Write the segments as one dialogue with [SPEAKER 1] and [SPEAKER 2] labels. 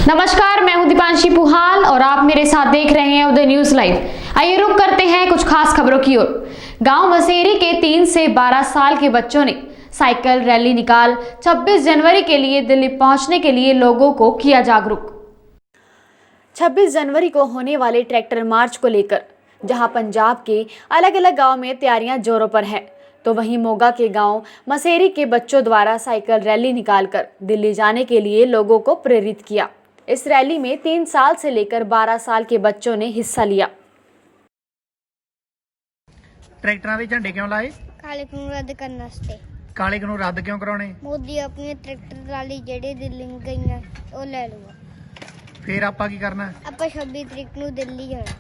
[SPEAKER 1] नमस्कार, मैं हूं दीपांशी पुहाल और आप मेरे साथ देख रहे हैं उदय न्यूज लाइव। आइए रुक करते हैं कुछ खास खबरों की ओर। गांव मसेरी के 3 से 12 साल के बच्चों ने साइकिल रैली निकाल 26 जनवरी के लिए दिल्ली पहुंचने के लिए लोगों को किया जागरूक। 26 जनवरी को होने वाले ट्रैक्टर मार्च को लेकर जहां पंजाब के अलग अलग गाँव में तैयारियां जोरों पर है, तो वहीं मोगा के गांव मसेरी के बच्चों द्वारा साइकिल रैली निकालकर दिल्ली जाने के लिए लोगों को प्रेरित किया। इस रैली में 3 साल से लेकर 12 साल के बच्चों ने हिस्सा लिया।
[SPEAKER 2] ट्रैक्टਰਾਂ ਦੇ ਝੰਡੇ ਕਿਉਂ ਲਾਏ?
[SPEAKER 3] ਕਾਲੇ ਕਾਨੂੰਨ ਰੱਦ ਕਰਨ ਵਾਸਤੇ।
[SPEAKER 2] ਕਾਲੇ ਕਾਨੂੰਨ ਰੱਦ ਕਿਉਂ ਕਰਾਉਣੇ?
[SPEAKER 3] ਮੋਦੀ ਆਪਣੀ ਟਰੈਕਟਰ ਟਰਾਲੀ ਜਿਹੜੇ ਦਿੱਲੀ ਨੂੰ ਗਈਆਂ ਉਹ ਲੈ ਲੂਗਾ।
[SPEAKER 2] ਫਿਰ ਆਪਾਂ ਕੀ ਕਰਨਾ?
[SPEAKER 3] ਆਪਾਂ 26 ਤਰੀਕ ਨੂੰ ਦਿੱਲੀ ਜਾਣਾ।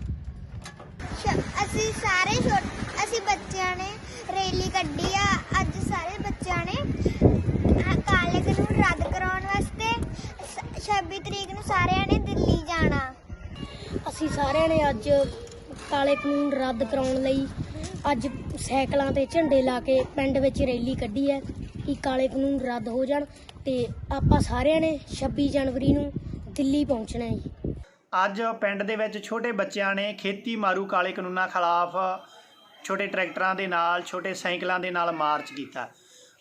[SPEAKER 3] ਅਸੀਂ ਬੱਚਿਆਂ ਨੇ ਰੈਲੀ ਕੱਢੀ ਆ। ਅੱਜ ਸਾਰੇ ਬੱਚਿਆਂ ਨੇ ਕਾਲੇ ਕਾਨੂੰਨ ਰੱਦ ਕਰਾਉਣ ਵਾਸਤੇ 26 ਤਰੀਕ ਨੂੰ ਸਾਰਿਆਂ ਨੇ ਦਿੱਲੀ ਜਾਣਾ।
[SPEAKER 4] ਅਸੀਂ ਸਾਰਿਆਂ ਨੇ ਅੱਜ ਕਾਲੇ ਕਾਨੂੰਨ ਰੱਦ ਕਰਾਉਣ ਲਈ ਅੱਜ ਸਾਈਕਲਾਂ ਤੇ ਝੰਡੇ ਲਾ ਕੇ ਪਿੰਡ ਵਿੱਚ ਰੈਲੀ ਕੱਢੀ ਹੈ ਕਿ ਕਾਲੇ ਕਾਨੂੰਨ ਰੱਦ ਹੋ ਜਾਣ ਤੇ ਆਪਾਂ ਸਾਰਿਆਂ ਨੇ 26 ਜਨਵਰੀ ਨੂੰ ਦਿੱਲੀ ਪਹੁੰਚਣਾ ਹੈ ਜੀ।
[SPEAKER 2] ਅੱਜ ਪਿੰਡ ਦੇ ਵਿੱਚ ਛੋਟੇ ਬੱਚਿਆਂ ਨੇ ਖੇਤੀ ਮਾਰੂ ਕਾਲੇ ਕਾਨੂੰਨਾਂ ਖਿਲਾਫ ਛੋਟੇ ਟਰੈਕਟਰਾਂ ਦੇ ਨਾਲ ਛੋਟੇ ਸਾਈਕਲਾਂ ਦੇ ਨਾਲ ਮਾਰਚ ਕੀਤਾ।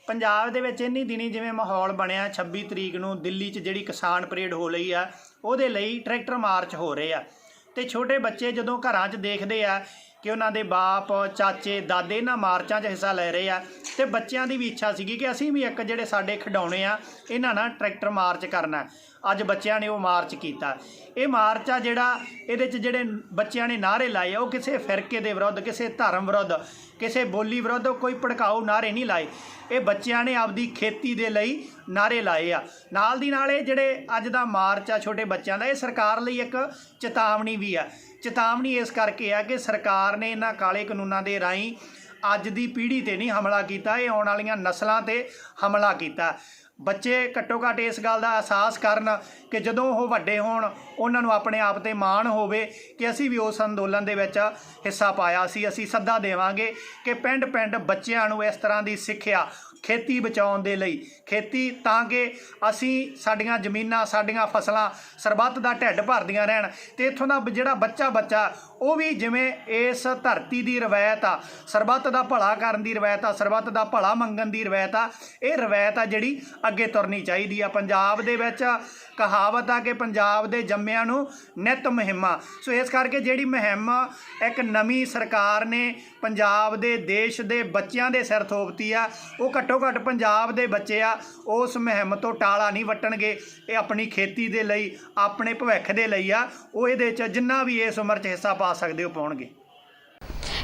[SPEAKER 2] ਪੰਜਾਬ ਦੇ ਵਿੱਚ ਇੰਨੀ ਦਿਨੀ ਜਿਵੇਂ ਮਾਹੌਲ ਬਣਿਆ 26 ਤਰੀਕ ਨੂੰ ਦਿੱਲੀ 'ਚ ਜਿਹੜੀ ਕਿਸਾਨ ਪਰੇਡ ਹੋ ਰਹੀ ਆ ਉਹਦੇ ਲਈ ਟਰੈਕਟਰ ਮਾਰਚ ਹੋ ਰਹੇ ਆ ਤੇ ਛੋਟੇ ਬੱਚੇ ਜਦੋਂ ਘਰਾਂ 'ਚ ਦੇਖਦੇ ਆ ਕਿ ਉਹਨਾਂ ਦੇ ਬਾਪ ਚਾਚੇ ਦਾਦੇ ਇਹਨਾਂ ਮਾਰਚਾਂ 'ਚ ਹਿੱਸਾ ਲੈ ਰਹੇ ਆ ਤੇ ਬੱਚਿਆਂ ਦੀ ਵੀ ਇੱਛਾ ਸੀਗੀ ਕਿ ਅਸੀਂ ਵੀ ਇੱਕ ਜਿਹੜੇ ਸਾਡੇ ਖਿਡੌਣੇ ਆ ਇਹਨਾਂ ਨਾਲ ਟਰੈਕਟਰ ਮਾਰਚ ਕਰਨਾ। ਅੱਜ ਬੱਚਿਆਂ ਨੇ ਉਹ ਮਾਰਚ ਕੀਤਾ। ਇਹ ਮਾਰਚ ਆ ਜਿਹੜਾ ਇਹਦੇ 'ਚ ਜਿਹੜੇ ਬੱਚਿਆਂ ਨੇ ਨਾਅਰੇ ਲਾਏ ਆ ਉਹ ਕਿਸੇ ਫਿਰਕੇ ਦੇ ਵਿਰੁੱਧ, ਕਿਸੇ ਧਰਮ ਵਿਰੁੱਧ, ਕਿਸੇ ਬੋਲੀ ਵਿਰੁੱਧ ਕੋਈ ਭੜਕਾਊ ਨਾਅਰੇ ਨਹੀਂ ਲਾਏ। ਇਹ ਬੱਚਿਆਂ ਨੇ ਆਪਦੀ ਖੇਤੀ ਦੇ ਲਈ ਨਾਅਰੇ ਲਾਏ ਆ। ਨਾਲ ਦੀ ਨਾਲ ਇਹ ਜਿਹੜੇ ਅੱਜ ਦਾ ਮਾਰਚ ਆ ਛੋਟੇ ਬੱਚਿਆਂ ਦਾ, ਇਹ ਸਰਕਾਰ ਲਈ ਇੱਕ ਚੇਤਾਵਨੀ ਵੀ ਆ। ਚੇਤਾਵਨੀ ਇਸ ਕਰਕੇ ਆ ਕਿ ਸਰਕਾਰ ਨੇ ਇਹਨਾਂ ਕਾਲੇ ਕਾਨੂੰਨਾਂ ਦੇ ਰਾਹੀਂ ਅੱਜ ਦੀ ਪੀੜ੍ਹੀ 'ਤੇ ਨਹੀਂ ਹਮਲਾ ਕੀਤਾ, ਇਹ ਆਉਣ ਵਾਲੀਆਂ ਨਸਲਾਂ 'ਤੇ ਹਮਲਾ ਕੀਤਾ। ਬੱਚੇ ਘੱਟੋ ਘੱਟ ਇਸ ਗੱਲ ਦਾ ਅਹਿਸਾਸ ਕਰਨ ਕਿ ਜਦੋਂ ਉਹ ਵੱਡੇ ਹੋਣ ਉਹਨਾਂ ਨੂੰ ਆਪਣੇ ਆਪ 'ਤੇ ਮਾਣ ਹੋਵੇ ਕਿ ਅਸੀਂ ਵੀ ਉਸ ਅੰਦੋਲਨ ਦੇ ਵਿੱਚ ਹਿੱਸਾ ਪਾਇਆ ਸੀ। ਅਸੀਂ ਸੱਦਾ ਦੇਵਾਂਗੇ ਕਿ ਪਿੰਡ ਪਿੰਡ ਬੱਚਿਆਂ ਨੂੰ ਇਸ ਤਰ੍ਹਾਂ ਦੀ ਸਿੱਖਿਆ ਖੇਤੀ ਬਚਾਉਣ ਦੇ ਲਈ, ਖੇਤੀ ਤਾਂ ਕਿ ਅਸੀਂ ਸਾਡੀਆਂ ਜ਼ਮੀਨਾਂ ਸਾਡੀਆਂ ਫਸਲਾਂ ਸਰਬੱਤ ਦਾ ਢਿੱਡ ਭਰਦੀਆਂ ਰਹਿਣ ਅਤੇ ਇੱਥੋਂ ਦਾ ਜਿਹੜਾ ਬੱਚਾ ਉਹ ਵੀ ਜਿਵੇਂ ਇਸ ਧਰਤੀ ਦੀ ਰਵਾਇਤ ਆ, ਸਰਬੱਤ ਦਾ ਭਲਾ ਕਰਨ ਦੀ ਰਵਾਇਤ ਆ, ਸਰਬੱਤ ਦਾ ਭਲਾ ਮੰਗਣ ਦੀ ਰਵਾਇਤ ਆ, ਇਹ ਰਵਾਇਤ ਆ ਜਿਹੜੀ ਅੱਗੇ ਤੁਰਨੀ ਚਾਹੀਦੀ ਆ। ਪੰਜਾਬ ਦੇ ਵਿੱਚ ਕਹਾਵਤ ਆ ਕਿ ਪੰਜਾਬ ਦੇ ਜੰਮਿਆਂ ਨੂੰ ਨਿੱਤ ਮੁਹਿੰਮਾਂ। ਸੋ ਇਸ ਕਰਕੇ ਜਿਹੜੀ ਮੁਹਿੰਮ ਇੱਕ ਨਵੀਂ ਸਰਕਾਰ ਨੇ ਪੰਜਾਬ ਦੇ ਦੇਸ਼ ਦੇ ਬੱਚਿਆਂ ਦੇ ਸਿਰ ਥੋਪਤੀ ਆ, ਉਹ ਘੱਟੋ ਘੱਟ ਪੰਜਾਬ ਦੇ ਬੱਚੇ ਆ ਉਸ ਮੁਹਿੰਮ ਤੋਂ ਟਾਲਾ ਨਹੀਂ ਵੱਟਣਗੇ। ਇਹ ਆਪਣੀ ਖੇਤੀ ਦੇ ਲਈ, ਆਪਣੇ ਭਵਿੱਖ ਦੇ ਲਈ ਆ, ਉਹ ਇਹਦੇ 'ਚ ਜਿੰਨਾ ਵੀ ਇਸ ਉਮਰ 'ਚ ਹਿੱਸਾ पा सकते हो पाएंगे।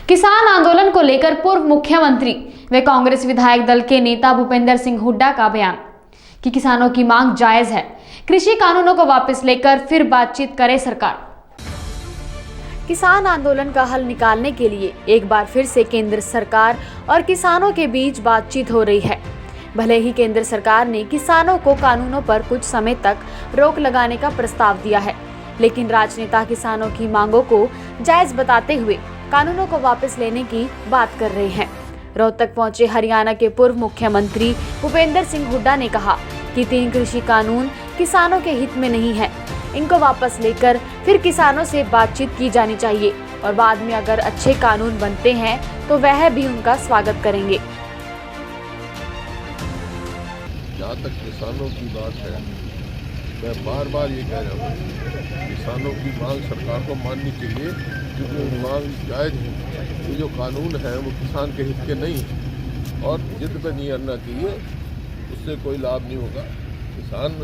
[SPEAKER 1] किसान आंदोलन को लेकर पूर्व मुख्यमंत्री व कांग्रेस विधायक दल के नेता भूपेंद्र सिंह हुड्डा का बयान कि किसानों की मांग जायज है, कृषि कानूनों को वापस लेकर फिर बातचीत करे सरकार। किसान आंदोलन का हल निकालने के लिए एक बार फिर से केंद्र सरकार और किसानों के बीच बातचीत हो रही है। भले ही केंद्र सरकार ने किसानों को कानूनों पर कुछ समय तक रोक लगाने का प्रस्ताव दिया है, लेकिन राजनेता किसानों की मांगों को जायज बताते हुए कानूनों को वापस लेने की बात कर रहे हैं। रोहतक पहुंचे हरियाणा के पूर्व मुख्यमंत्री भूपेंद्र सिंह हुड्डा ने कहा कि 3 कृषि कानून किसानों के हित में नहीं है, इनको वापस लेकर फिर किसानों से बातचीत की जानी चाहिए और बाद में अगर अच्छे कानून बनते हैं तो वह भी उनका स्वागत करेंगे।
[SPEAKER 5] जहाँ तक किसानों की बात है, मैं बार बार ये कह रहा हूँ, किसानों की मांग सरकार को माननी चाहिए क्योंकि मांग जायज़ है। ये जो कानून है वो किसान के हित के नहीं है और जिद पे नहीं आना चाहिए, उससे कोई लाभ नहीं होगा। किसान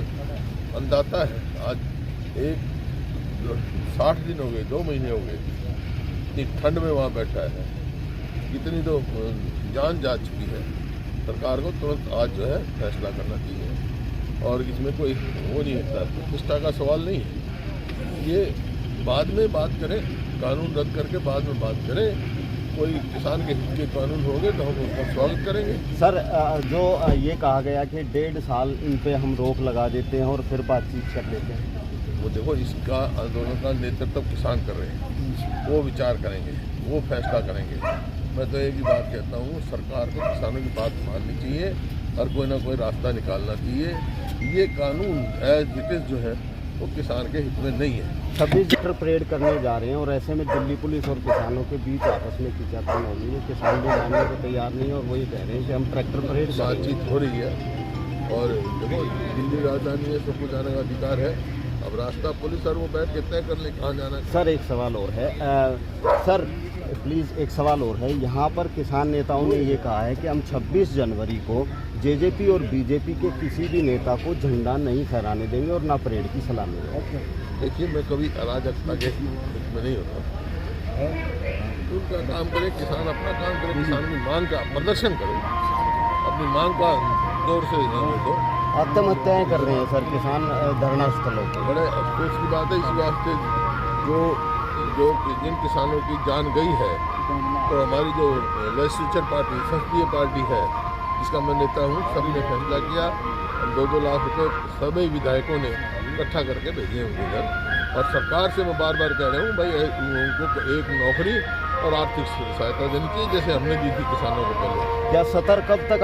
[SPEAKER 5] अन्नदाता है। आज 60 दिन हो गए, 2 महीने हो गए, इतनी ठंड में वहाँ बैठा है, कितनी तो जान जा चुकी है। सरकार को तुरंत आज जो है फैसला करना चाहिए और इसमें कोई वो नहीं होता, प्रतिष्ठा का सवाल नहीं है। ये बाद में बात करें, कानून रद्द करके बाद में बात करें। कोई किसान के हित के कानून होंगे तो हम उसका स्वागत करेंगे।
[SPEAKER 6] सर, जो ये कहा गया कि 1.5 साल इन पे हम रोक लगा देते हैं और फिर बातचीत कर लेते हैं,
[SPEAKER 5] वो देखो इसका आंदोलन का नेतृत्व किसान कर रहे हैं, वो विचार करेंगे, वो फैसला करेंगे। मैं तो एक ही बात कहता हूँ, सरकार को किसानों की बात माननी चाहिए और कोई ना कोई रास्ता निकालना चाहिए। ये कानून एज इट इज़ जो है वो किसान के हित में नहीं है।
[SPEAKER 6] 26 लीटर परेड करने जा रहे हैं और ऐसे में दिल्ली पुलिस और किसानों के बीच आपस में खींचातान हो रही है। किसान भी मानने को तैयार नहीं है और वही कह रहे हैं कि हम ट्रैक्टर परेड
[SPEAKER 5] बातचीत हो रही है और देखो दिल्ली राजधानी है, सबको जाने का अधिकार है। अब रास्ता पुलिस और वो बैठ के तय कर ले कहाँ जाना है।
[SPEAKER 6] सर एक सवाल और है सर प्लीज़ एक सवाल और है। यहाँ पर किसान नेताओं ने ये कहा है कि हम 26 जनवरी को जेजेपी और बीजेपी के किसी भी नेता को झंडा नहीं फहराने देंगे और ना परेड की सलामी देंगे।
[SPEAKER 5] देखिए मैं कभी अराजकता के में नहीं होता। उनका काम करे, किसान अपना काम करे, किसान की मांग का प्रदर्शन करे, अपनी मांग का जोर से दो।
[SPEAKER 6] आत्महत्याएं कर रहे हैं सर किसान धरना स्थलों पर।
[SPEAKER 5] बड़े अफसोस की बात है। इस वास्ते जो जिन किसानों की जान गई है, तो हमारी जो लेजिस्लेचर पार्टी संसदीय पार्टी है जिसका मैं नेता हूँ, सबने फैसला किया 2-2 लाख रुपए सभी विधायकों ने इकट्ठा करके भेजे हैं उनके घर। और सरकार से मैं बार बार कह रहा हूँ भाई उनको एक नौकरी और आर्थिक सहायता देनी चाहिए जैसे हमने दी थी किसानों को पहले।
[SPEAKER 6] क्या सत्र कब तक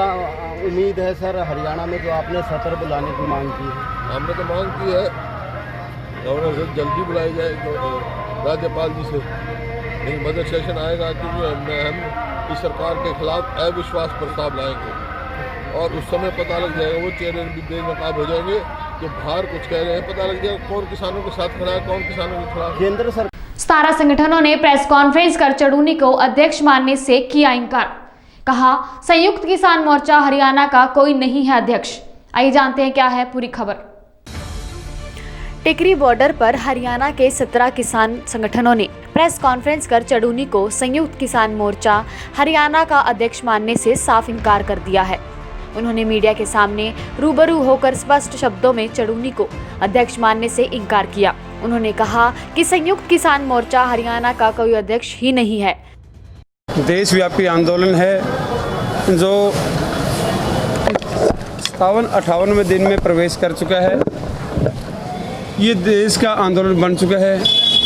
[SPEAKER 6] उम्मीद है सर हरियाणा में जो आपने सत्र बुलाने की मांग की है?
[SPEAKER 5] हमने तो मांग की है गवर्नर से जल्दी बुलाई जाए तो राज्यपाल जी से। लेकिन बजट सेशन आएगा क्योंकि हम इस सरकार के खिलाफ अविश्वास प्रस्ताव लाएंगे और उस समय पता लग जाएगा, वो चेहरे भी बेनकाब हो जाएंगे जो बाहर कुछ कह रहे हैं, पता लग जाएगा कौन किसानों के साथ खड़ा है, कौन किसानों के खिलाफ।
[SPEAKER 6] केंद्र सरकार
[SPEAKER 1] 17 संगठनों ने प्रेस कॉन्फ्रेंस कर चड़ूनी को अध्यक्ष मानने से किया इनकार। कहा संयुक्त किसान मोर्चा हरियाणा का कोई नहीं है अध्यक्ष। आइए जानते हैं क्या है पूरी खबर। टिकरी बॉर्डर पर हरियाणा के 17 किसान संगठनों ने प्रेस कॉन्फ्रेंस कर चड़ूनी को संयुक्त किसान मोर्चा हरियाणा का अध्यक्ष मानने से साफ इनकार कर दिया है। उन्होंने मीडिया के सामने रूबरू होकर स्पष्ट शब्दों में चड़ूनी को अध्यक्ष मानने से इनकार किया। उन्होंने कहा कि संयुक्त किसान मोर्चा हरियाणा का कोई अध्यक्ष ही नहीं है।
[SPEAKER 7] देशव्यापी आंदोलन है जो 57-58वें दिन में प्रवेश कर चुका है। ये देश का आंदोलन बन चुका है।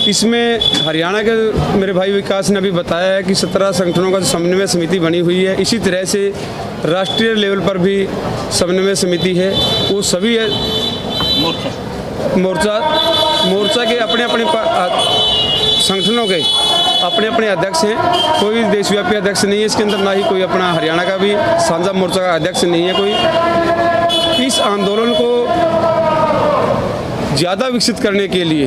[SPEAKER 7] इसमें हरियाणा के मेरे भाई विकास ने अभी बताया है कि 17 संगठनों का समन्वय समिति बनी हुई है। इसी तरह से राष्ट्रीय लेवल पर भी समन्वय समिति है। वो सभी मोर्चा के अपने अपने संगठनों के अपने अपने अध्यक्ष हैं। कोई देशव्यापी अध्यक्ष नहीं है इसके अंदर, ना ही कोई अपना हरियाणा का भी साझा मोर्चा का अध्यक्ष नहीं है कोई। इस आंदोलन को ज़्यादा विकसित करने के लिए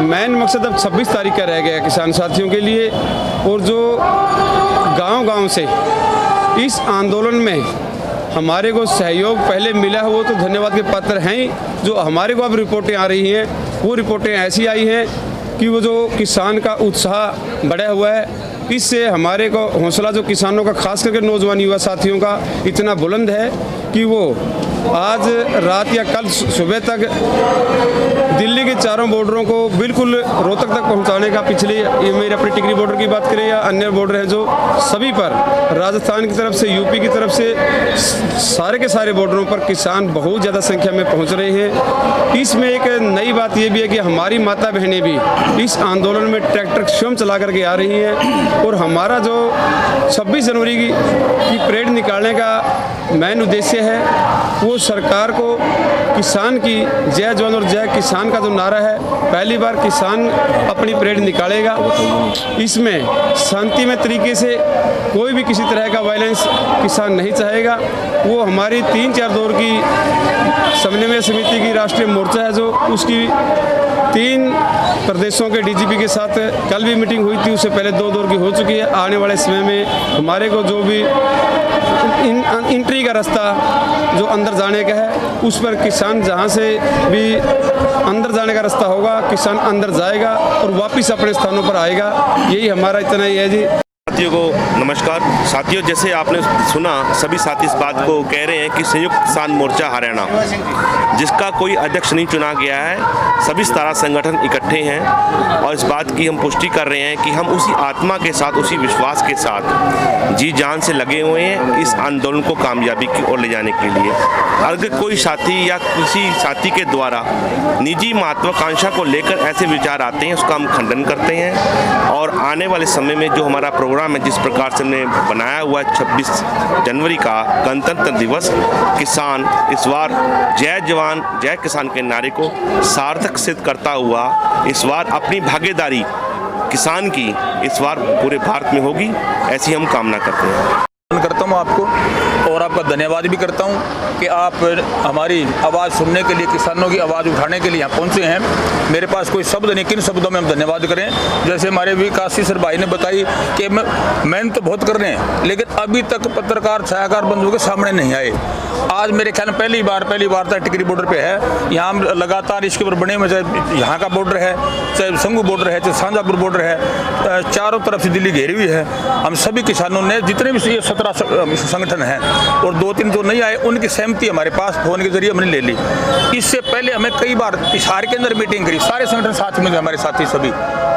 [SPEAKER 7] मेन मकसद अब 26 तारीख का रह गया किसान साथियों के लिए। और जो गांव-गांव से इस आंदोलन में हमारे को सहयोग पहले मिला है वो तो धन्यवाद के पात्र हैं ही। जो हमारे को अब रिपोर्टें आ रही हैं वो रिपोर्टें ऐसी आई हैं कि वो जो किसान का उत्साह बढ़ा हुआ है, इससे हमारे को हौसला जो किसानों का खास करके नौजवान युवा साथियों का इतना बुलंद है कि वो आज रात या कल सुबह तक दिल्ली के चारों बॉर्डरों को बिल्कुल रोहतक तक पहुंचाने का, पिछले ये मेरे अपने टिकरी बॉर्डर की बात करें या अन्य बॉर्डर हैं जो सभी पर, राजस्थान की तरफ से, यूपी की तरफ से, सारे के सारे बॉर्डरों पर किसान बहुत ज़्यादा संख्या में पहुंच रहे हैं। इसमें एक नई बात ये भी है कि हमारी माता बहनें भी इस आंदोलन में ट्रैक्टर स्वयं चला करके आ रही हैं। और हमारा जो 26 जनवरी की परेड निकालने का मेन उद्देश्य है वो सरकार को किसान की जय जवान और जय किसान का जो नारा है, पहली बार किसान अपनी परेड निकालेगा। इसमें शांतिमय तरीके से कोई भी किसी तरह का वायलेंस किसान नहीं चाहेगा। वो हमारी 3-4 दौर की समन्वय समिति की राष्ट्रीय मोर्चा है जो उसकी 3 प्रदेशों के डीजीपी के साथ कल भी मीटिंग हुई थी, उससे पहले 2 दौर की हो चुकी है। आने वाले समय में हमारे को जो भी एंट्री का रास्ता जो अंदर जाने का है उस पर किसान जहां से भी अंदर जाने का रास्ता होगा किसान अंदर जाएगा और वापस अपने स्थानों पर आएगा। यही हमारा इतना ही है जी।
[SPEAKER 8] साथियों को नमस्कार। साथियों, जैसे आपने सुना सभी साथी इस बात को कह रहे हैं कि संयुक्त किसान मोर्चा हरियाणा जिसका कोई अध्यक्ष नहीं चुना गया है, सभी 17 संगठन इकट्ठे हैं और इस बात की हम पुष्टि कर रहे हैं कि हम उसी आत्मा के साथ, उसी विश्वास के साथ जी जान से लगे हुए हैं इस आंदोलन को कामयाबी की ओर ले जाने के लिए। अगर कोई साथी या किसी साथी के द्वारा निजी महत्वाकांक्षा को लेकर ऐसे विचार आते हैं उसका हम खंडन करते हैं और आने वाले समय में जो हमारा प्रोग्राम प्रोग्राम है जिस प्रकार से हमने बनाया हुआ है 26 जनवरी का गणतंत्र दिवस, किसान इस बार जय जवान जय किसान के नारे को सार्थक सिद्ध करता हुआ इस बार अपनी भागीदारी किसान की इस बार पूरे भारत में होगी, ऐसी हम कामना करते हैं।
[SPEAKER 9] करता हूँ आपको और आपका धन्यवाद भी करता हूँ कि आप हमारी आवाज़ सुनने के लिए, किसानों की आवाज़ उठाने के लिए यहाँ पहुँचे हैं। मेरे पास कोई शब्द नहीं, किन शब्दों में हम धन्यवाद करें। जैसे हमारे विकास सर भाई ने बताई कि मेहनत तो बहुत कर रहे हैं, लेकिन अभी तक पत्रकार छायाकार बंधुओं के सामने नहीं आए। आज मेरे ख्याल में पहली बार था टिकरी बॉर्डर पे है। यहाँ हम लगातार इसके ऊपर बने हुए, चाहे यहाँ का बॉर्डर है, चाहे संगू बॉर्डर है, चाहे शाहजहाँपुर बॉर्डर है, चारों तरफ से दिल्ली घेरी हुई है। हम सभी किसानों ने, जितने भी 17 संगठन हैं और 2-3 जो नहीं आए, उनकी सहमति हमारे पास फोन के जरिए हमने ले ली। इससे पहले हमें कई बार हिसार के अंदर मीटिंग करी, सारे संगठन साथ में थे हमारे साथी सभी।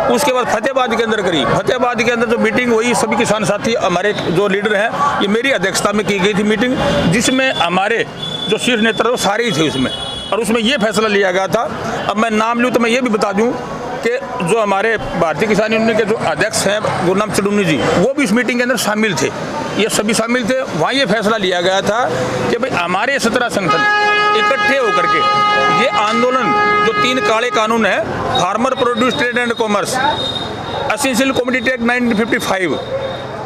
[SPEAKER 9] उसके बाद फतेहाबाद के अंदर करी, फतेहाबाद के अंदर जो मीटिंग हुई, सभी किसान साथी हमारे जो लीडर हैं, ये मेरी अध्यक्षता में की गई थी मीटिंग, जिसमें हमारे जो शीर्ष नेता सारे ही थे उसमें, और उसमें ये फैसला लिया गया था। अब मैं नाम लूँ तो मैं ये भी बता दूँ कि जो हमारे भारतीय किसान यूनियन के जो अध्यक्ष हैं गुरनाम चडूनी जी, वो भी इस मीटिंग के अंदर शामिल थे, ये सभी शामिल थे। वहाँ ये फैसला लिया गया था कि भाई हमारे 17 संगठन इकट्ठे होकर के ये आंदोलन, जो 3 काले कानून है, farmer produce trade and commerce, essential commodity act 1955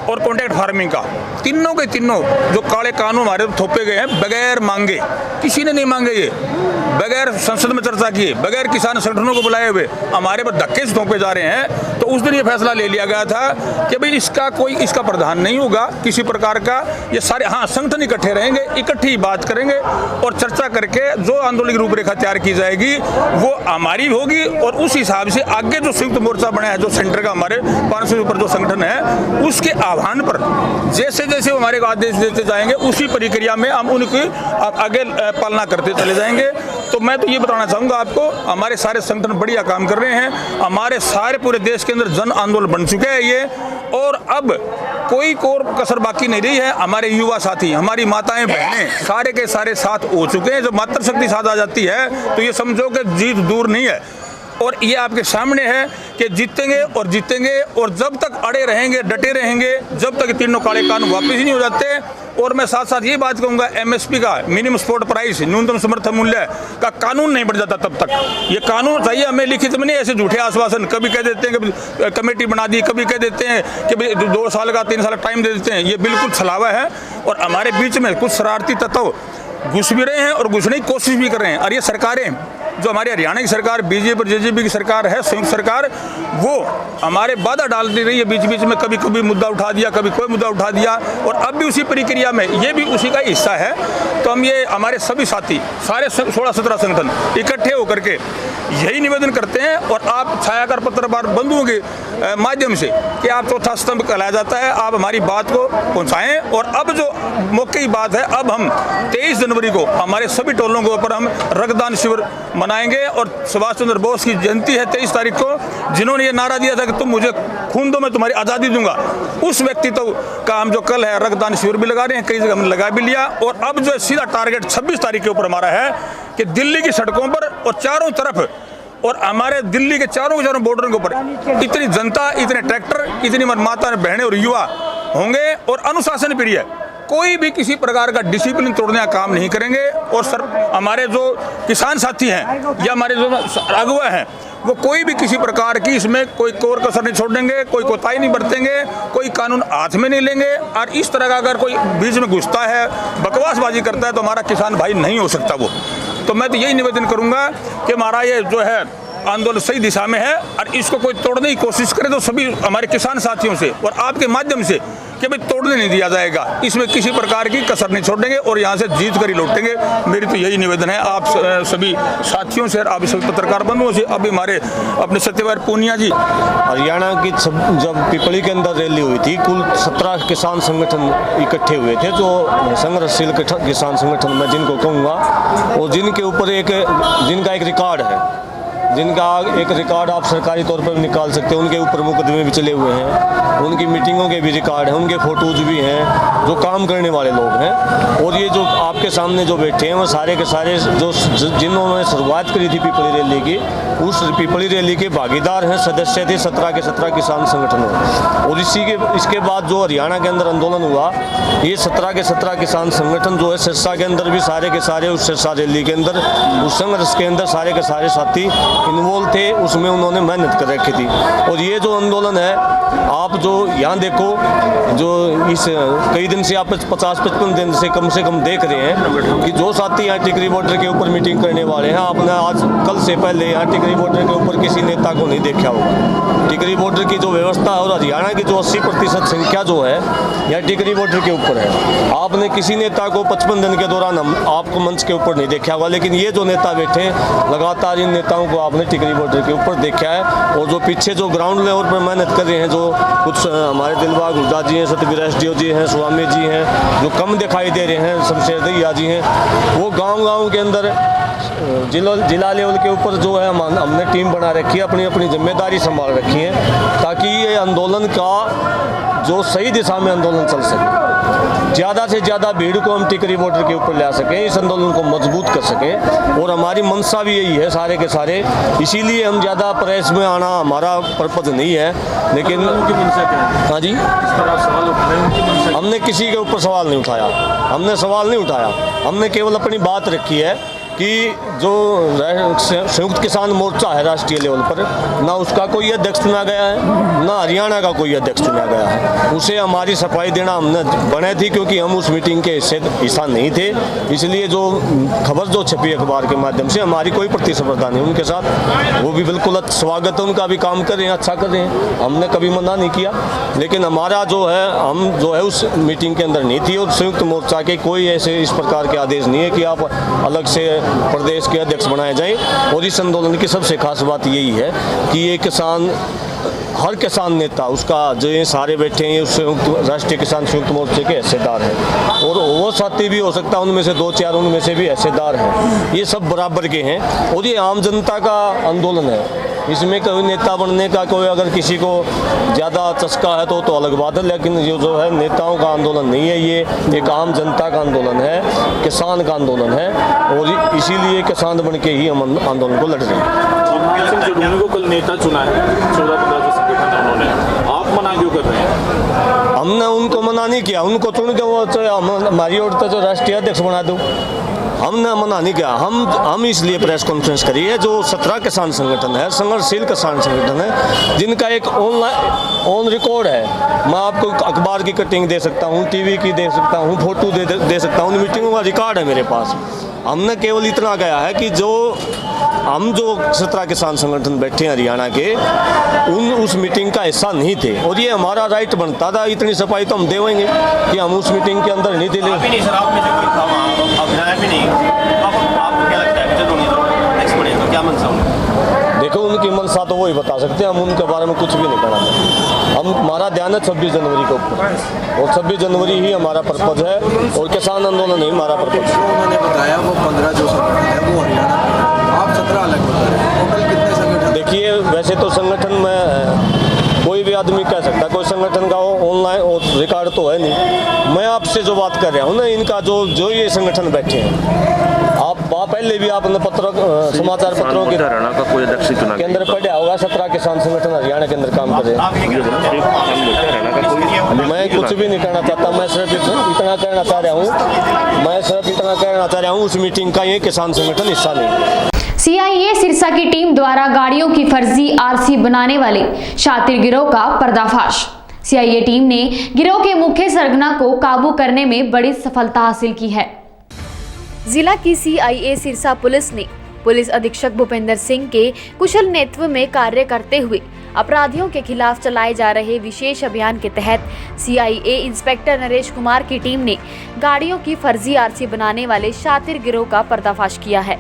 [SPEAKER 9] और कॉन्ट्रैक्ट फार्मिंग का, तीनों के तीनों जो काले कानून हमारे थोपे गए हैं बगैर मांगे, किसी ने नहीं मांगे, ये बगैर संसद में चर्चा किए, बगैर किसान संगठनों को बुलाए हुए हमारे पर धक्के से थोपे जा रहे हैं। तो उस दिन ये फैसला ले लिया गया था कि भाई इसका प्रावधान नहीं होगा किसी प्रकार का। ये सारे संगठन इकट्ठे रहेंगे, इकट्ठी ही बात करेंगे और चर्चा करके जो आंदोलन की रूपरेखा तैयार की जाएगी वो हमारी होगी। और उस हिसाब से आगे जो संयुक्त मोर्चा बना है, जो सेंटर का हमारे 500 से ऊपर जो संगठन है, उसके आह्वान पर जैसे जैसे हमारे को आदेश देते जाएंगे, उसी प्रक्रिया में हम उनकी आगे पालना करते चले जाएंगे। तो मैं तो ये बताना चाहूँगा आपको, हमारे सारे संगठन बढ़िया काम कर रहे हैं, हमारे सारे पूरे देश के अंदर जन आंदोलन बन चुके हैं ये, और अब कोई कोर कसर बाकी नहीं रही है। हमारे युवा साथी, हमारी माताएं बहनें सारे के सारे साथ हो चुके हैं। जब मातृशक्ति साथ आ जाती है तो ये समझो कि जीत दूर नहीं है। और ये आपके सामने है कि जीतेंगे और जीतेंगे, और जब तक अड़े रहेंगे, डटे रहेंगे, जब तक तीनों काले कानून वापस ही नहीं हो जाते। और मैं साथ साथ ये बात कहूँगा, MSP का, मिनिमम सपोर्ट प्राइस, न्यूनतम समर्थन मूल्य का कानून नहीं बढ़ जाता तब तक। ये कानून चाहिए हमें लिखित में, नहीं ऐसे झूठे आश्वासन, कभी कह देते हैं कि कमेटी बना दी, कभी कह देते हैं कि 2 साल का 3 साल का टाइम दे देते हैं। ये बिल्कुल छलावा है। और हमारे बीच में कुछ शरारती तत्व घुस भी रहे हैं और घुसने की कोशिश भी कर रहे हैं। और ये सरकारें, जो हमारी हरियाणा की सरकार, बीजेपी और JJP की सरकार है, संयुक्त सरकार, वो हमारे बाधा डालती रही है बीच बीच में, कभी कभी मुद्दा उठा दिया, कभी कोई मुद्दा उठा दिया, और अब भी उसी प्रक्रिया में ये भी उसी का हिस्सा है। तो हम ये हमारे सभी साथी, सारे 16-17 संगठन इकट्ठे होकर के यही निवेदन करते हैं, और आप छायाकार पत्रकार बंधुओं के माध्यम से, कि आप चौथा स्तंभ कहलाया जाता है, आप हमारी बात को पहुँचाएँ। और अब जो मौके की बात है, अब हम 23 जनवरी को हमारे सभी टोलों के ऊपर हम रक्तदान शिविर मनाएंगे। और सुभाष चंद्र बोस की जयंती है 23 तारीख को, जिन्होंने ये नारा दिया था कि तुम मुझे खून दो, मैं तुम्हारी आज़ादी दूंगा, उस व्यक्तित्व का हम जो कल है रक्तदान शिविर भी लगा रहे हैं, कई जगह हमने लगा भी लिया। और अब जो सीधा टारगेट 26 तारीख के ऊपर हमारा है कि दिल्ली की सड़कों पर और चारों तरफ, और हमारे दिल्ली के चारों बॉर्डरों के ऊपर इतनी जनता, इतने ट्रैक्टर, इतनी माता बहनें और युवा होंगे, और अनुशासन प्रिय, कोई भी किसी प्रकार का डिसिप्लिन तोड़ने का काम नहीं करेंगे। और सर, हमारे जो किसान साथी हैं या हमारे जो अगुवा हैं, वो कोई भी किसी प्रकार की इसमें कोई कोर कसर नहीं छोड़ेंगे, कोई कोताही नहीं बरतेंगे, कोई कानून हाथ में नहीं लेंगे। और इस तरह का अगर कोई बीच में घुसता है, बकवासबाजी करता है, तो हमारा किसान भाई नहीं हो सकता वो। तो मैं तो यही निवेदन करूँगा कि हमारा ये जो है आंदोलन सही दिशा में है, और इसको कोई तोड़ने की कोशिश करे तो सभी हमारे किसान साथियों से और आपके माध्यम से कि भाई तोड़ने नहीं दिया जाएगा, इसमें किसी प्रकार की कसर नहीं छोड़ेंगे और यहाँ से जीत कर ही लौटेंगे। मेरी तो यही निवेदन है आप सभी साथियों से, आप सभी पत्रकार बंधुओं से। अभी हमारे अपने सत्यवार पूनिया जी,
[SPEAKER 6] हरियाणा की जब पिपली के अंदर रैली हुई थी, कुल 17 किसान संगठन इकट्ठे हुए थे, जो संघर्षशील किसान संगठन मैं जिनको कहूँगा, और जिनके ऊपर जिनका एक रिकॉर्ड है,
[SPEAKER 10] जिनका एक रिकॉर्ड आप सरकारी तौर पर भी निकाल सकते हैं, उनके ऊपर मुकदमे भी चले हुए हैं, उनकी मीटिंगों के भी रिकॉर्ड हैं, उनके फ़ोटोज़ भी हैं, जो काम करने वाले लोग हैं। और ये जो आपके सामने जो बैठे हैं वो सारे के सारे जो जिन्होंने शुरुआत करी थी पिपली रैली की, उस पिपली रैली के भागीदार हैं, सदस्य थे 17 के 17 किसान संगठन में। और इसके बाद जो हरियाणा के अंदर आंदोलन हुआ, ये 17 के 17 किसान संगठन जो है सिरसा के अंदर भी सारे के सारे उस सिरसा रैली के अंदर, उस संघर्ष के अंदर सारे के सारे साथी इन्वॉल्व थे, उसमें उन्होंने मेहनत कर रखी थी। और ये जो आंदोलन है, आप जो यहाँ देखो, जो इस कई दिन से आप 50-55 दिन से कम देख रहे हैं कि जो साथी यहाँ टिकरी बॉर्डर के ऊपर मीटिंग करने वाले हैं, आपने आज कल से पहले यहाँ टिकरी बॉर्डर के ऊपर किसी नेता को नहीं देखा होगा। टिकरी बॉर्डर की जो व्यवस्था है और हरियाणा की जो 80% संख्या जो है यहाँ टिकरी बॉर्डर के ऊपर है। आपने किसी नेता को 55 दिन के दौरान आपको मंच के ऊपर नहीं देखा होगा, लेकिन ये जो नेता बैठे लगातार इन नेताओं को आपने टिकरी बॉर्डर के ऊपर देखा है। और जो पीछे जो ग्राउंड लेवल पर मेहनत कर रहे हैं, जो कुछ हमारे दिलबाग हुड्डा जी हैं, सतबीर एसडीओ जी हैं, स्वामी जी हैं, जो कम दिखाई दे रहे हैं, शमशेर दैया जी हैं, वो गाँव के अंदर जिला लेवल के ऊपर जो है हमने टीम बना रखी है, अपनी अपनी जिम्मेदारी संभाल रखी है, ताकि ये आंदोलन का जो सही दिशा में आंदोलन चल सके, ज़्यादा से ज़्यादा भीड़ को हम टिकरी बॉर्डर के ऊपर ला सकें, इस आंदोलन को मजबूत कर सकें। और हमारी मंशा भी यही है सारे के सारे, इसीलिए हम ज़्यादा प्रेस में आना हमारा पर्पज नहीं है। लेकिन हाँ जी, हमने किसी के ऊपर सवाल नहीं उठाया, हमने केवल अपनी बात रखी है कि जो संयुक्त किसान मोर्चा है राष्ट्रीय लेवल पर, ना उसका कोई अध्यक्ष चुना गया है, ना हरियाणा का कोई अध्यक्ष चुना गया है। उसे हमारी सफाई देना हमने बने थी, क्योंकि हम उस मीटिंग के हिस्सा नहीं थे। इसलिए जो खबर जो छपी अखबार के माध्यम से, हमारी कोई प्रतिस्पर्धा नहीं उनके साथ। वो भी बिल्कुल स्वागत है, उनका भी काम कर रहे हैं, अच्छा कर रहे हैं, हमने कभी मना नहीं किया। लेकिन हमारा जो है, हम जो है उस मीटिंग के अंदर नहीं थी। और संयुक्त मोर्चा के कोई ऐसे इस प्रकार के आदेश नहीं है कि आप अलग से प्रदेश के अध्यक्ष बनाए जाएं। और इस आंदोलन की सबसे खास बात यही है कि ये किसान, हर किसान नेता, उसका जो ये सारे बैठे हैं, उस राष्ट्रीय किसान संयुक्त मोर्चे के हिस्सेदार हैं। और वो साथी भी हो सकता है उनमें से 2-4 उनमें से भी हिस्सेदार हैं। ये सब बराबर के हैं और ये आम जनता का आंदोलन है। इसमें कोई नेता बनने का कोई अगर किसी को ज़्यादा चस्का है तो अलग बात है, लेकिन ये जो है नेताओं का आंदोलन नहीं है, ये एक आम जनता का आंदोलन है, किसान का आंदोलन है। और इसीलिए किसान बन के ही हम आंदोलन को लड़ रहे हैं।
[SPEAKER 11] को कल नेता चुना है 14-15 जो संगठन है उन्होंने, आप मना क्यों कर रहे हैं?
[SPEAKER 10] हमने उनको मना नहीं किया, उनको चुन के वो हमारी ओर तो राष्ट्रीय अध्यक्ष बना दो, हमने मना नहीं किया। हम इसलिए प्रेस कॉन्फ्रेंस करी है, जो 17 किसान संगठन है, संघर्षशील किसान संगठन है, जिनका एक ऑन रिकॉर्ड है। मैं आपको अखबार की कटिंग दे सकता हूँ, टीवी की दे सकता हूँ, फोटो दे सकता हूँ, मीटिंगों का रिकॉर्ड है मेरे पास। हमने केवल इतना कहा है कि जो 17 किसान संगठन बैठे हैं हरियाणा के, उस मीटिंग का हिस्सा नहीं थे। और ये हमारा राइट बनता था, इतनी सफाई तो हम देंगे कि हम उस मीटिंग के अंदर नहीं थे। देखो, उनकी मनसा तो वही बता सकते हैं, हम उनके बारे में कुछ भी नहीं कहना चाहते। हमारा ध्यान है 26 जनवरी के ऊपर, और 26 जनवरी ही हमारा पर्पज है, और किसान आंदोलन नहीं हमारा पर्पज।
[SPEAKER 12] उन्होंने बताया वो 15 जो संगठन है वो हरियाणा, आप 17 अलग बता रहे हैं, टोटल कितने संगठन?
[SPEAKER 10] देखिए, वैसे तो संगठन में कोई भी आदमी कह सकता है, कोई संगठन का ऑनलाइन और रिकॉर्ड तो है नहीं। मैं आपसे जो बात कर रहा हूँ ना, इनका जो ये संगठन बैठे हैं, आप पहले भी आपने समाचार पत्रों के
[SPEAKER 8] हरियाणा का कोई अध्यक्ष चुना
[SPEAKER 10] के अंदर पढ़ा होगा, 17 किसान संगठन हरियाणा के अंदर काम कर रहे हैं। मैं कुछ भी नहीं कहना चाहता, मैं सिर्फ इतना कहना चाह रहा हूँ, उस मीटिंग का ये किसान संगठन हिस्सा नहीं।
[SPEAKER 1] सीआईए सिरसा की टीम द्वारा गाड़ियों की फर्जी आरसी बनाने वाले शातिर गिरोह का पर्दाफाश। सीआईए टीम ने गिरोह के मुख्य सरगना को काबू करने में बड़ी सफलता हासिल की है। जिला की सीआईए सिरसा पुलिस ने पुलिस अधीक्षक भूपेंद्र सिंह के कुशल नेतृत्व में कार्य करते हुए अपराधियों के खिलाफ चलाए जा रहे विशेष अभियान के तहत सीआईए इंस्पेक्टर नरेश कुमार की टीम ने गाड़ियों की फर्जी आरसी बनाने वाले शातिर गिरोह का पर्दाफाश किया है।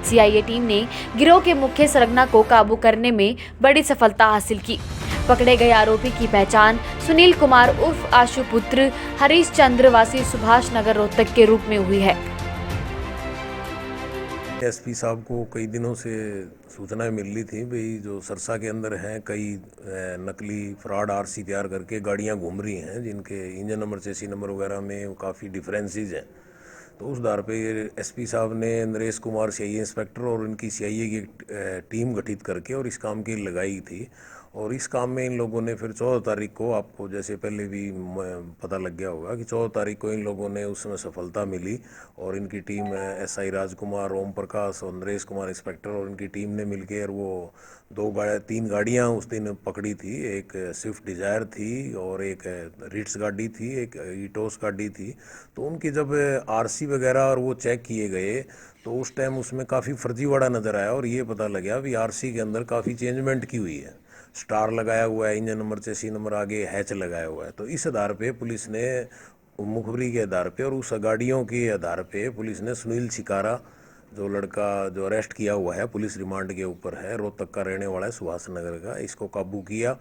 [SPEAKER 1] सीआईए टीम ने गिरोह के मुख्य सरगना को काबू करने में बड़ी सफलता हासिल की। पकड़े गए आरोपी की पहचान सुनील कुमार उर्फ आशु पुत्र हरीश चंद्र वासी सुभाष नगर रोहतक के रूप में हुई है।
[SPEAKER 5] एसपी साहब को कई दिनों से सूचनाएं मिल रही थी भाई जो सरसा के अंदर हैं कई नकली फ्रॉड आरसी तैयार करके गाड़ियां घूम रही हैं जिनके इंजन नंबर चेसी नंबर वगैरह में काफ़ी डिफरेंसेस हैं। तो उस आधार पे एसपी साहब ने नरेश कुमार सीआईए इंस्पेक्टर और इनकी सीआईए की टीम गठित करके और इस काम की लगाई थी। और इस काम में इन लोगों ने फिर 14 तारीख को, आपको जैसे पहले भी पता लग गया होगा कि 14 तारीख को इन लोगों ने उसमें सफलता मिली और इनकी टीम एसआई राजकुमार, ओम प्रकाश और नरेश कुमार इंस्पेक्टर और इनकी टीम ने मिलकर वो 3 गाड़ियां उस दिन पकड़ी थी। एक स्विफ्ट डिज़ायर थी और एक रिट्स गाड़ी थी, एक ईटोस गाड़ी थी। तो उनकी जब आरसी वगैरह और वो चेक किए गए तो उस टाइम उसमें काफ़ी फर्जीवाड़ा नज़र आया और ये पता लगा कि आरसी के अंदर काफ़ी चेंजमेंट की हुई है। स्टार लगाया हुआ है, इंजन नंबर चेसी नंबर आगे हैच लगाया हुआ है। तो इस आधार पे पुलिस ने मुखबरी के आधार पे और उस गाड़ियों के आधार पे पुलिस ने सुनील शिकारा जो लड़का जो अरेस्ट किया हुआ है, पुलिस रिमांड के ऊपर है, रोहतक का रहने वाला है, सुभाष नगर का, इसको काबू किया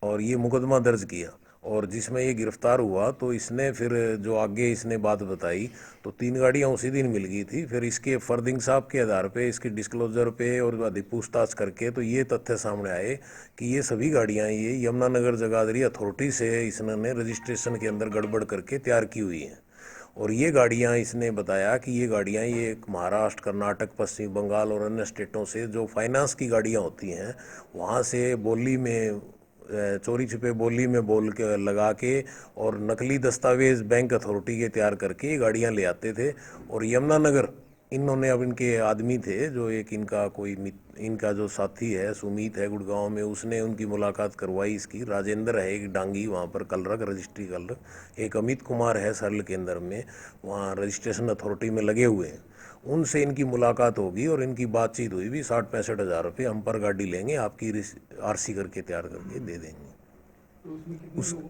[SPEAKER 5] और ये मुकदमा दर्ज किया। और जिसमें ये गिरफ्तार हुआ तो इसने फिर जो आगे इसने बात बताई तो 3 गाड़ियां उसी दिन मिल गई थी। फिर इसके फर्दिंग साहब के आधार पे, इसके डिस्क्लोजर पे और अधिक पूछताछ करके तो ये तथ्य सामने आए कि ये सभी गाड़ियां ये यमुनानगर जगाधरी अथॉरिटी से इसने रजिस्ट्रेशन के अंदर गड़बड़ करके तैयार की हुई हैं। और ये गाड़ियां इसने बताया कि ये गाड़ियां ये महाराष्ट्र, कर्नाटक, पश्चिम बंगाल और अन्य स्टेटों से जो फाइनेंस की गाड़ियां होती हैं वहाँ से बोली में चोरी छिपे बोली में बोल के लगा के और नकली दस्तावेज बैंक अथॉरिटी के तैयार करके गाड़ियां ले आते थे। और यमुनानगर इन्होंने, अब इनके आदमी थे जो एक इनका जो साथी है सुमीत है गुड़गांव में, उसने उनकी मुलाकात करवाई। इसकी राजेंद्र है एक डांगी वहाँ पर कलरक, रजिस्ट्री कलरक, एक अमित कुमार है सरल केंद्र में, वहाँ रजिस्ट्रेशन अथॉरिटी में लगे हुए हैं। उनसे इनकी मुलाकात होगी और इनकी बातचीत हुई भी 60-65 हज़ार रुपये हम पर गाड़ी लेंगे, आपकी आरसी करके तैयार करके दे देंगे।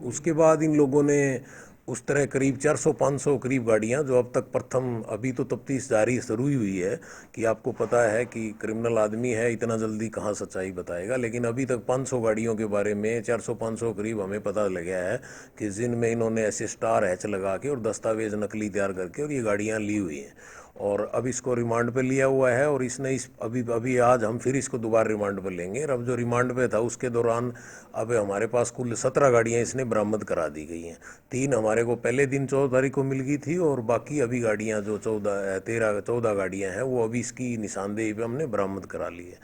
[SPEAKER 5] उसके बाद इन लोगों ने उस तरह करीब 400-500 करीब गाड़ियां जो अब तक प्रथम, अभी तो तफ्तीश जारी शुरू हुई है कि आपको पता है कि क्रिमिनल आदमी है, इतना जल्दी कहाँ सच्चाई बताएगा, लेकिन अभी तक 500 गाड़ियों के बारे में 400-500 करीब हमें पता लगा है कि जिनमें इन्होंने ऐसे स्टार हैच लगा के और दस्तावेज नकली तैयार करके और ये गाड़ियाँ ली हुई हैं। और अब इसको रिमांड पे लिया हुआ है और इसने अभी आज हम फिर इसको दोबारा रिमांड पे लेंगे। और अब जो रिमांड पे था उसके दौरान अब हमारे पास कुल 17 गाड़ियां इसने बरामद करा दी गई हैं। 3 हमारे को पहले दिन 14 तारीख को मिल गई थी और बाकी अभी गाड़ियां जो 14 गाड़ियां हैं वो अभी इसकी निशानदेही पे हमने बरामद करा ली है।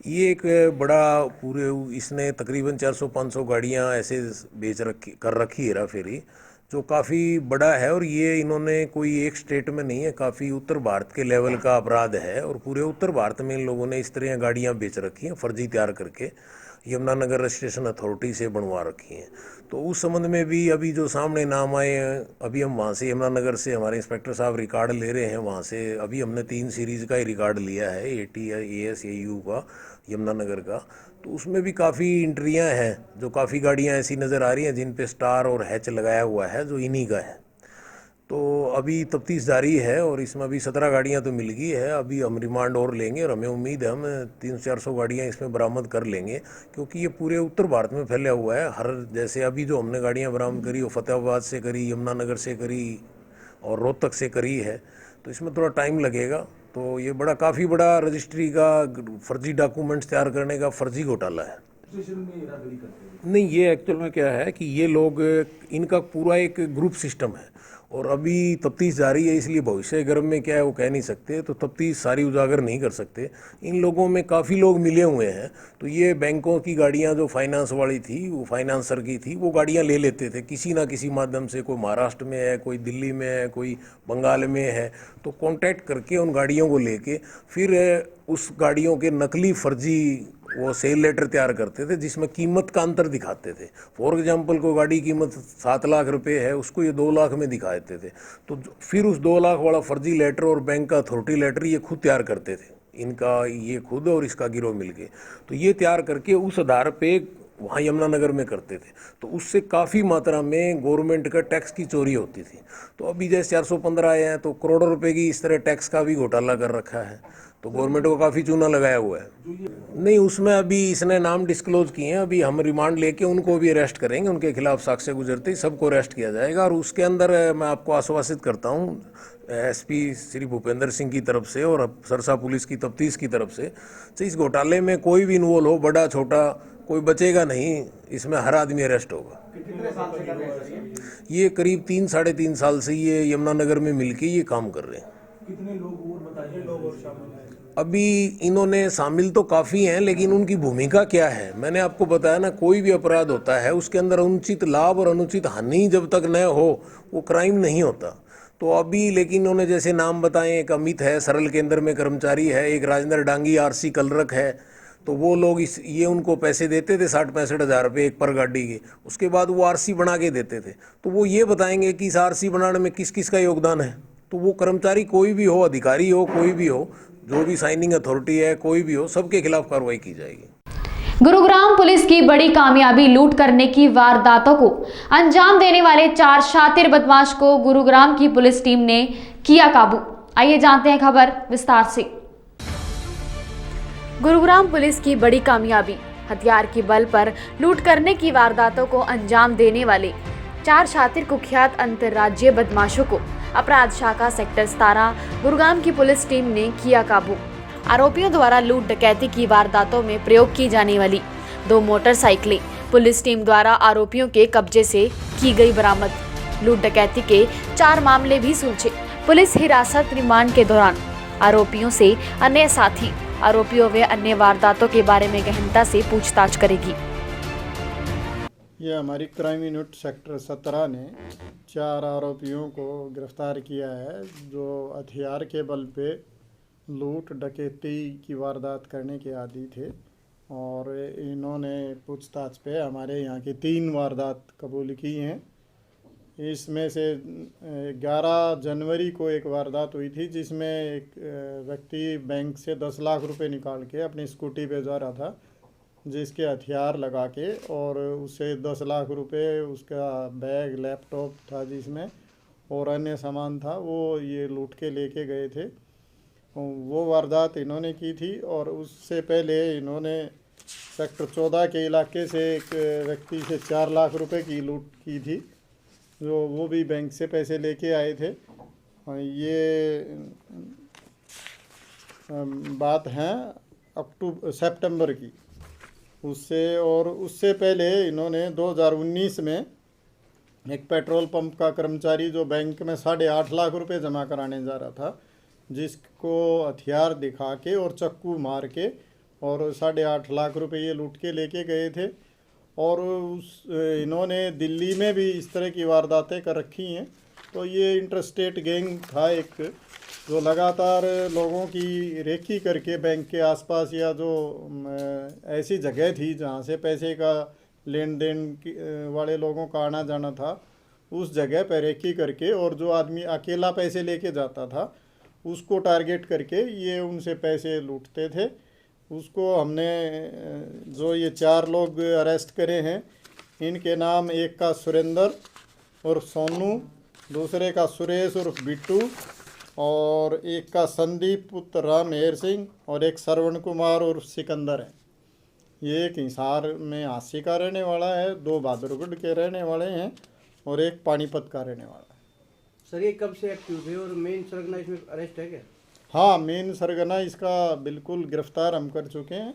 [SPEAKER 5] ये एक बड़ा पूरे इसने तकरीबन 400-500 गाड़ियाँ ऐसे कर रखी हेरा फेरी, जो काफ़ी बड़ा है। और ये इन्होंने कोई एक स्टेट में नहीं है, काफ़ी उत्तर भारत के लेवल का अपराध है और पूरे उत्तर भारत में इन लोगों ने इस तरह गाड़ियाँ बेच रखी हैं, फर्जी तैयार करके यमुनानगर रजिस्ट्रेशन अथॉरिटी से बनवा रखी हैं। तो उस संबंध में भी अभी जो सामने नाम आए हैं, अभी हम वहाँ से यमुनानगर से हमारे इंस्पेक्टर साहब रिकॉर्ड ले रहे हैं। वहाँ से अभी हमने 3 सीरीज़ का ही रिकॉर्ड लिया है, AT AS AU का, यमुनानगर का। तो उसमें भी काफ़ी एंट्रियाँ हैं, जो काफ़ी गाड़ियाँ ऐसी नज़र आ रही हैं जिन पे स्टार और हैच लगाया हुआ है, जो इन्हीं का है। तो अभी तफ्तीश जारी है और इसमें अभी 17 गाड़ियां तो मिल गई है। अभी हम रिमांड और लेंगे और हमें उम्मीद है हम 300-400 गाड़ियां इसमें बरामद कर लेंगे, क्योंकि ये पूरे उत्तर भारत में फैला हुआ है। हर जैसे अभी जो हमने गाड़ियां बरामद करी वो फतेहाबाद से करी, यमुनानगर से करी और रोहतक से करी है, तो इसमें थोड़ा टाइम लगेगा। तो ये काफ़ी बड़ा रजिस्ट्री का फर्जी डॉक्यूमेंट्स तैयार करने का फर्जी घोटाला है। नहीं, ये एक्चुअल में क्या है कि ये लोग, इनका पूरा एक ग्रुप सिस्टम है और अभी तफ्तीश जारी है, इसलिए भविष्य गर्भ में क्या है वो कह नहीं सकते, तो तफ्तीश सारी उजागर नहीं कर सकते। इन लोगों में काफ़ी लोग मिले हुए हैं। तो ये बैंकों की गाड़ियां जो फाइनेंस वाली थी, वो फाइनेंसर की थी, वो गाड़ियां ले लेते थे किसी ना किसी माध्यम से। कोई महाराष्ट्र में है, कोई दिल्ली में है, कोई बंगाल में है, तो कॉन्टैक्ट करके उन गाड़ियों को लेके फिर उस गाड़ियों के नकली फर्जी वो सेल लेटर तैयार करते थे, जिसमें कीमत का अंतर दिखाते थे। फॉर एग्जांपल कोई गाड़ी कीमत 7 लाख रुपए है, उसको ये 2 लाख में दिखा देते थे। तो फिर उस 2 लाख वाला फर्जी लेटर और बैंक का अथॉरिटी लेटर ये खुद तैयार करते थे, इनका ये खुद और इसका गिरोह मिलके। तो ये तैयार करके उस आधार पे
[SPEAKER 13] वहाँ यमुनानगर में करते थे, तो उससे काफ़ी मात्रा में गवर्नमेंट का टैक्स की चोरी होती थी। तो अभी जैसे 415 आए हैं तो करोड़ों रुपए की इस तरह टैक्स का भी घोटाला कर रखा है, तो गवर्नमेंट को काफ़ी चूना लगाया हुआ है। नहीं, उसमें अभी इसने नाम डिस्क्लोज किए हैं, अभी हम रिमांड लेके उनको भी अरेस्ट करेंगे, उनके खिलाफ साक्ष्य गुजरते ही सबको अरेस्ट किया जाएगा। और उसके अंदर मैं आपको आश्वासित करता हूँ एसपी श्री भूपेंद्र सिंह की तरफ से और सरसा पुलिस की तफ्तीश की तरफ से इस घोटाले में कोई भी इन्वॉल्व हो, बड़ा छोटा कोई बचेगा नहीं, इसमें हर आदमी अरेस्ट होगा।
[SPEAKER 2] कितने साल से कर रहे हैं?
[SPEAKER 13] ये करीब 3-3.5 साल से ये यमुनानगर में मिलके ये काम कर रहे हैं।
[SPEAKER 2] कितने लोग और बताइए, लोग और शामिल हैं?
[SPEAKER 13] अभी इन्होंने शामिल तो काफ़ी हैं, लेकिन उनकी भूमिका क्या है मैंने आपको बताया ना, कोई भी अपराध होता है उसके अंदर अनुचित लाभ और अनुचित हानि जब तक न हो वो क्राइम नहीं होता। तो अभी लेकिन इन्होंने जैसे नाम बताए, एक अमित है सरल केंद्र में कर्मचारी है, एक राजेंद्र डांगी आरसी कलरक है, तो वो लोग ये उनको पैसे देते थे 60-65 हज़ार रुपये एक पर गाड़ी के, उसके बाद वो आरसी बना के देते थे। तो वो ये बताएंगे कि इस आरसी बनाने में किस किस का योगदान है। तो वो कर्मचारी कोई भी हो, अधिकारी हो, कोई भी हो, जो भी साइनिंग अथॉरिटी है कोई भी हो, सबके खिलाफ कार्रवाई की जाएगी।
[SPEAKER 1] गुरुग्राम पुलिस की बड़ी कामयाबी, लूट करने की वारदातों को अंजाम देने वाले 4 शातिर बदमाश को गुरुग्राम की पुलिस टीम ने किया काबू। आइए जानते हैं खबर विस्तार से। गुरुग्राम पुलिस की बड़ी कामयाबी, हथियार के बल पर लूट करने की वारदातों को अंजाम देने वाले 4 शातिर कुख्यात अंतर्राज्यीय बदमाशों को अपराध शाखा सेक्टर 17 गुरुग्राम की पुलिस टीम ने किया काबू। आरोपियों द्वारा लूट डकैती की वारदातों में प्रयोग की जाने वाली 2 मोटरसाइकिलें पुलिस टीम द्वारा आरोपियों के कब्जे से की गई बरामद। लूट डकैती के 4 मामले भी सुलझे। पुलिस हिरासत रिमांड के दौरान आरोपियों से अन्य साथी आरोपियों व अन्य वारदातों के बारे में गहनता से पूछताछ करेगी।
[SPEAKER 14] ये हमारी क्राइम यूनिट सेक्टर 17 ने 4 आरोपियों को गिरफ्तार किया है जो हथियार के बल पे लूट डकैती की वारदात करने के आदी थे, और इन्होंने पूछताछ पे हमारे यहाँ की 3 वारदात कबूल की हैं। इसमें से 11 जनवरी को एक वारदात हुई थी जिसमें एक व्यक्ति बैंक से 10 लाख रुपए निकाल के अपनी स्कूटी पे जा रहा था, जिसके हथियार लगा के, और उसे 10 लाख रुपए, उसका बैग, लैपटॉप था जिसमें और अन्य सामान था, वो ये लूट के लेके गए थे। वो वारदात इन्होंने की थी। और उससे पहले इन्होंने सेक्टर 14 के इलाके से एक व्यक्ति से 4 लाख रुपए की लूट की थी, जो वो भी बैंक से पैसे लेके आए थे। ये बात है सितंबर की। उससे पहले इन्होंने 2019 में एक पेट्रोल पंप का कर्मचारी जो बैंक में 8.5 लाख रुपए जमा कराने जा रहा था, जिसको हथियार दिखा के और चक्कू मार के और 8.5 लाख रुपए ये लूट के लेके गए थे। और इन्होंने दिल्ली में भी इस तरह की वारदातें कर रखी हैं। तो ये इंटरस्टेट गैंग था एक, जो लगातार लोगों की रेकी करके बैंक के आसपास या जो ऐसी जगह थी जहाँ से पैसे का लेन देन वाले लोगों का आना जाना था, उस जगह पर रेकी करके, और जो आदमी अकेला पैसे लेके जाता था उसको टारगेट करके ये उनसे पैसे लूटते थे। उसको हमने जो ये 4 लोग अरेस्ट करे हैं, इनके नाम, एक का सुरेंद्र और सोनू, दूसरे का सुरेश उर्फ बिट्टू, और एक का संदीप पुत्र राम मेहर सिंह, और एक श्रवण कुमार उर्फ सिकंदर है। ये एक हिसार में हांसी का रहने वाला है, 2 बहादुरगढ़ के रहने वाले हैं, और एक पानीपत का रहने वाला है।
[SPEAKER 15] सर ये कब से एक्टिव थे और मेन सरगना इसमें अरेस्ट है क्या?
[SPEAKER 14] हाँ, मेन सरगना इसका बिल्कुल गिरफ्तार हम कर चुके हैं।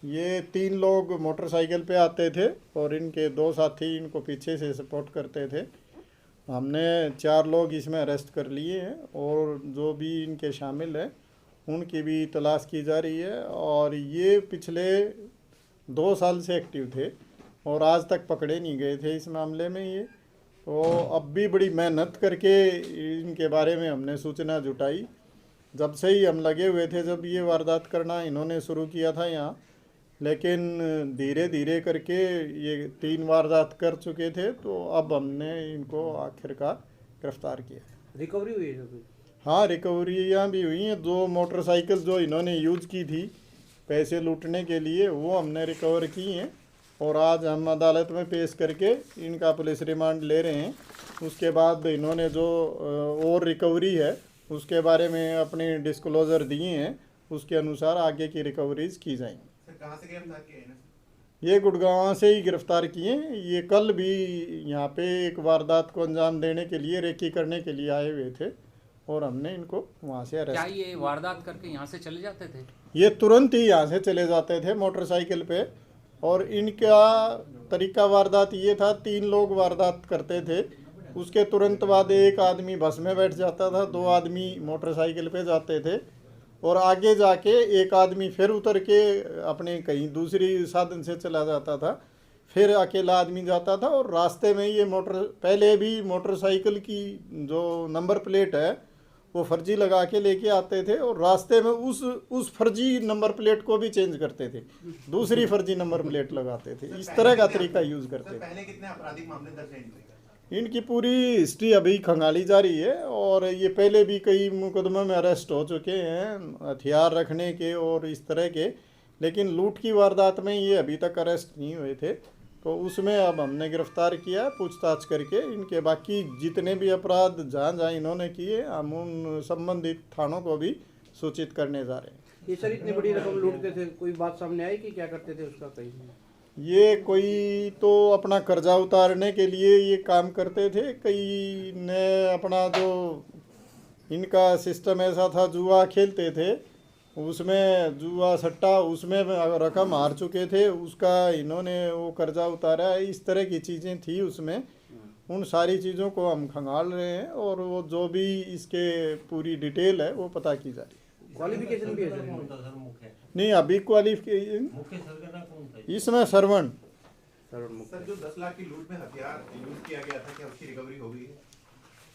[SPEAKER 14] ये 3 लोग मोटरसाइकिल पे आते थे और इनके 2 साथी इनको पीछे से सपोर्ट करते थे। हमने 4 लोग इसमें अरेस्ट कर लिए हैं, और जो भी इनके शामिल हैं उनकी भी तलाश की जा रही है। और ये पिछले 2 साल से एक्टिव थे और आज तक पकड़े नहीं गए थे इस मामले में। ये तो अब भी बड़ी मेहनत करके इनके बारे में हमने सूचना जुटाई। जब से ही हम लगे हुए थे, जब ये वारदात करना इन्होंने शुरू किया था यहाँ, लेकिन धीरे धीरे करके ये 3 वारदात कर चुके थे। तो अब हमने इनको आखिरकार गिरफ्तार किया।
[SPEAKER 15] रिकवरी हुई है?
[SPEAKER 14] हाँ, रिकवरियाँ भी हुई हैं। 2 मोटरसाइकिल जो इन्होंने यूज़ की थी पैसे लूटने के लिए, वो हमने रिकवर की हैं। और आज हम अदालत में पेश करके इनका पुलिस रिमांड ले रहे हैं। उसके बाद इन्होंने जो और रिकवरी है उसके बारे में अपनी डिस्क्लोज़र दिए हैं, उसके अनुसार आगे की रिकवरीज की जाएंगी।
[SPEAKER 16] कहाँ से गिरफ्तार किए हैं?
[SPEAKER 14] ये गुड़गांव से ही गिरफ्तार किए। ये कल भी यहाँ पे एक वारदात को अंजाम देने के लिए, रेकी करने के लिए आए हुए थे और हमने इनको वहाँ से अरेस्ट।
[SPEAKER 17] क्या ये वारदात करके यहाँ से चले जाते थे?
[SPEAKER 14] ये तुरंत ही यहाँ से चले जाते थे मोटरसाइकिल पे। और इनका तरीका वारदात ये था, 3 लोग वारदात करते थे, उसके तुरंत बाद एक आदमी बस में बैठ जाता था, 2 आदमी मोटरसाइकिल पे जाते थे और आगे जाके एक आदमी फिर उतर के अपने कहीं दूसरी साधन से चला जाता था, फिर अकेला आदमी जाता था। और रास्ते में ये पहले भी मोटरसाइकिल की जो नंबर प्लेट है वो फर्जी लगा के लेके आते थे और रास्ते में उस फर्जी नंबर प्लेट को भी चेंज करते थे, दूसरी फर्जी नंबर प्लेट लगाते थे। इस तरह का तरीका यूज़ करते थे।
[SPEAKER 16] पहले कितने आपराधिक मामले दर्ज हैं?
[SPEAKER 14] इनकी पूरी हिस्ट्री अभी खंगाली जा रही है और ये पहले भी कई मुकदमों में अरेस्ट हो चुके हैं, हथियार रखने के और इस तरह के। लेकिन लूट की वारदात में ये अभी तक अरेस्ट नहीं हुए थे, तो उसमें अब हमने गिरफ्तार किया पूछताछ करके। इनके बाकी जितने भी अपराध जहाँ इन्होंने किए, हम उन संबंधित थानों को भी सूचित करने जा रहे हैं।
[SPEAKER 15] ये सर इतनी बड़ी रकम लूटते थे, कोई बात सामने आई कि क्या करते थे उसका? कहीं
[SPEAKER 14] ये कोई तो अपना कर्जा उतारने के लिए ये काम करते थे, कई ने अपना जो इनका सिस्टम ऐसा था, जुआ खेलते थे, उसमें जुआ सट्टा उसमें रकम हार चुके थे, उसका इन्होंने वो कर्जा उतारा है। इस तरह की चीज़ें थी उसमें। उन सारी चीज़ों को हम खंगाल रहे हैं और वो जो भी इसके पूरी डिटेल है वो पता की जा रही है।
[SPEAKER 15] क्वालिफिकेशन भी है
[SPEAKER 14] नहीं, अभी क्वालिफिकेशन इसमें सरवण।
[SPEAKER 16] सर जो 10 लाख की लूट में हथियार यूज किया गया था, क्या उसकी रिकवरी हो गई है?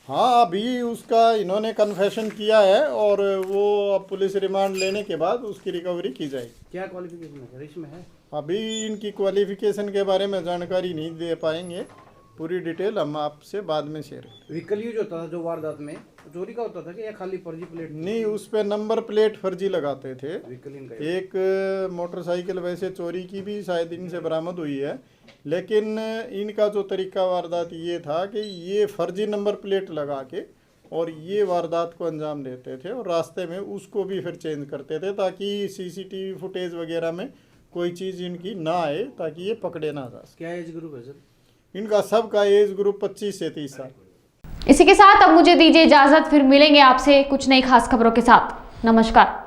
[SPEAKER 14] हाँ, अभी उसका इन्होंने कन्फेशन किया है और वो अब पुलिस रिमांड लेने के बाद उसकी रिकवरी की जाएगी।
[SPEAKER 15] क्या क्वालिफिकेशन है इसमें? है
[SPEAKER 14] अभी इनकी क्वालिफिकेशन के बारे में जानकारी नहीं दे पाएंगे, पूरी डिटेल हम आपसे बाद में शेयर करेंगे।
[SPEAKER 15] व्हीकल यूज होता था जो वारदात में, चोरी का होता था कि या खाली फर्जी प्लेट?
[SPEAKER 14] नहीं, उस पर नंबर प्लेट फर्जी लगाते थे।
[SPEAKER 15] व्हीकल इनका
[SPEAKER 14] एक मोटरसाइकिल वैसे चोरी की भी शायद इनसे बरामद हुई है, लेकिन इनका जो तरीका वारदात ये था कि ये फर्जी नंबर प्लेट लगा के और ये वारदात को अंजाम देते थे और रास्ते में उसको भी फिर चेंज करते थे ताकि सीसीटीवी फुटेज वगैरह में कोई चीज़ इनकी ना आए, ताकि ये पकड़े ना जा सके।
[SPEAKER 15] क्या एज ग्रुप है सर
[SPEAKER 14] इनका? सबका एज ग्रुप 25 से 30 साल।
[SPEAKER 1] इसी के साथ अब मुझे दीजिए इजाजत, फिर मिलेंगे आपसे कुछ नई खास खबरों के साथ। नमस्कार।